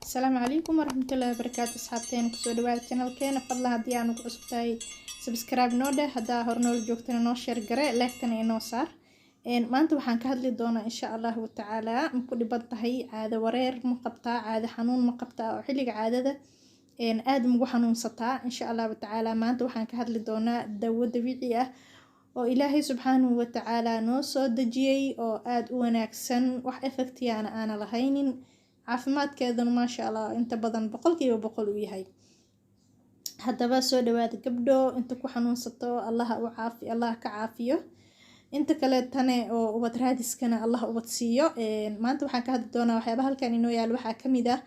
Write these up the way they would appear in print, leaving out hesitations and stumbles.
السلام عليكم ورحمة الله وبركاته. أصحابتين كسو دواد channel كينا فضلا هدي آنو كعصبتاي سبسكرايب نوده هدا هورنول جوكتنا نو شير قرأ لاكتنا إنو صار maanta waxaan ka hadli doonaa insha Allahu tacaala marku dhiban tahay caado wareer ma qabtaa caado xanuun ma qabtaa oo xilliga caadada aad ugu xanuunsataa insha Allahu tacaala maanta waxaan ka hadli doonaa dawo dabiici ah oo Ilaahay subxaanahu wa tacaala noo soo dejiyay oo aad u wanaagsan wax effect aan lahaynin caafimaadkeeduna ma sha Allah inta badan 100% uu yahay haddaba soo dhawaada gabdho inta ku xanuunsato Allah ka caafiyo inta kale tane oo ubad raadiskana Allah ubad siiyo maanta waxaan ka hadli doonaa waxyaabaha halkan inoo yaal waxaa kamid ah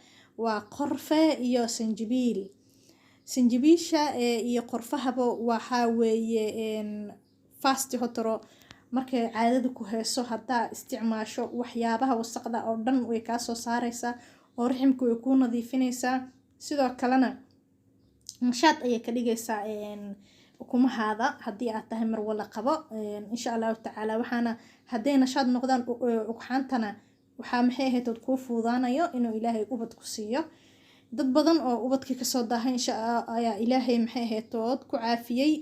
waa qorfe iyo sanjabiisha iyo qorfahaba waxa weeye fast hotoro markay caadada ku heeso hadaa isticmaasho waxyaabaha wasaqda oo dhan way ka soo saaraysaa oo raximku way ku nadiifinaysaa sidoo kalena nashaad ayay ka dhigaysaa ukumahaada haddii aad tahay mar wala qabo insha Allah tacaala waxaana haday nashaad noqdaan ugxaantana waxaa maxay ahayd ku fuudaanayo inuu Ilaahay ubad ku siiyo dad badan oo ubadkii ka soo daahay insha Allah ayaa Ilaahay maxay ahayd ku caafiyay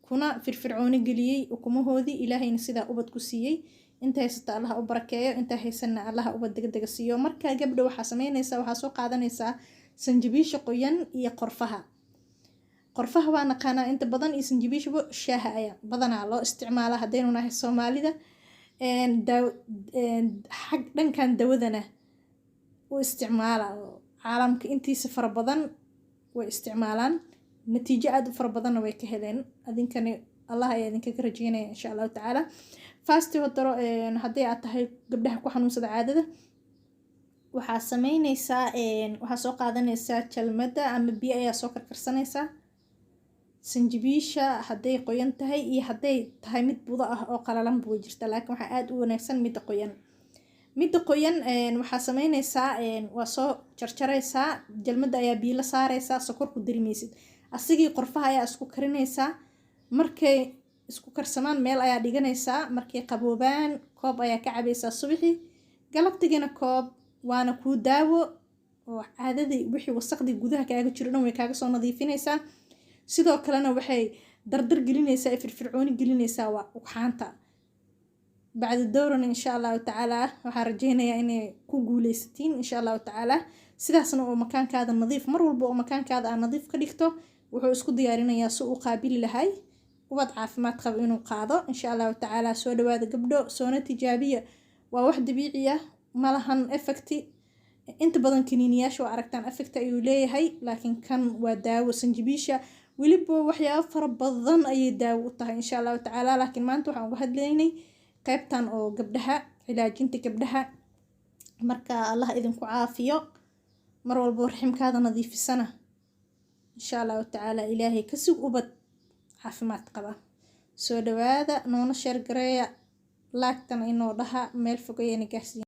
kuna firfircooni galiyay ukumahoodii Ilaahayna sida ubad ku siiyay inta haysata Allah u barakeeyo inta haysana Allah ubad degdeg siiyo marka gabdho waxa sameynaysa waxa soo qaadanaysa sanjabiisha qoyan iyo qorfaha waa naqaana inta badan iyo sanjabiishba shaaha ayaa badanaa loo isticmaala hadaynu nahay Soomaalida xag dhankan dawadana u isticmaala caalamka intiisa fara badan way isticmaalaan natiijo aad u fara badan way ka heleen adinkana Allah ayaa idinka rajeynaya insha Allah tacaala fast hotoro haday aad tahay gabdhaha ku xanuunsada caadada waxa sameynaysaa waxa soo qaadanaysaa jalmada ama biyo ayaa soo karkarsanaysaa sanjabiisha haday qoyan tahay iyo haday tahay mid budo ah oo qalalan buu jirta laakiin waxa aad u wanaagsan mid qoyan waxa sameynaysaa waa soo jarjaraysaa jalmada ayaa biyo la saaraysaa sokor ku dirimaysid asigii qorfaha ayaa isku karinaysaa markay isku karsamaan meel ayaa dhiganaysaa markay qaboobaan koob ayaa ka cabaysaa subaxii galabtigina koob waana ku daawo oo caadadii wixii wasaqdi gudaha kaaga jiro dhan way kaaga soo nadiifinaysaa sidoo kalena waxay dardar gelinaysaa firfircooni gelinaysaa waa ugxaanta bacda dowran insha Allah tacaala waxaan rajeynayaa inay ku guuleysatiin insha Allah tacaala sidaasna oo makaankaada nadiif mar walba oo makaankaada aan nadiif ka dhigto wuxuu isku diyaarinayaa si uu qaabili lahay ubad caafimaad qab inuu qaado insha Allah tacaala soo dhawaada gabdho soona tijaabiya waa wax dabiici ah malahan effect inta badan kiniiniyaasha aragtaan effect ayuu leeyahay laakiin kan waa daawo sanjabiisha waliba waxyaabo fara badan ayay daawo u tahay insha Allah tacaala laakiin maanta waxaan uga hadlaynay qaybtan oo gabdhaha cilaajinta gabdhaha marka Allah idinku caafiyo mar walba raximkaada nadiifisana insha Allah tacaala Ilaahay ka sug ubad caafimaad qaba soo dhawaada noona share gareeya laagtan inoo dhaha meel fog ayayna gaarsiin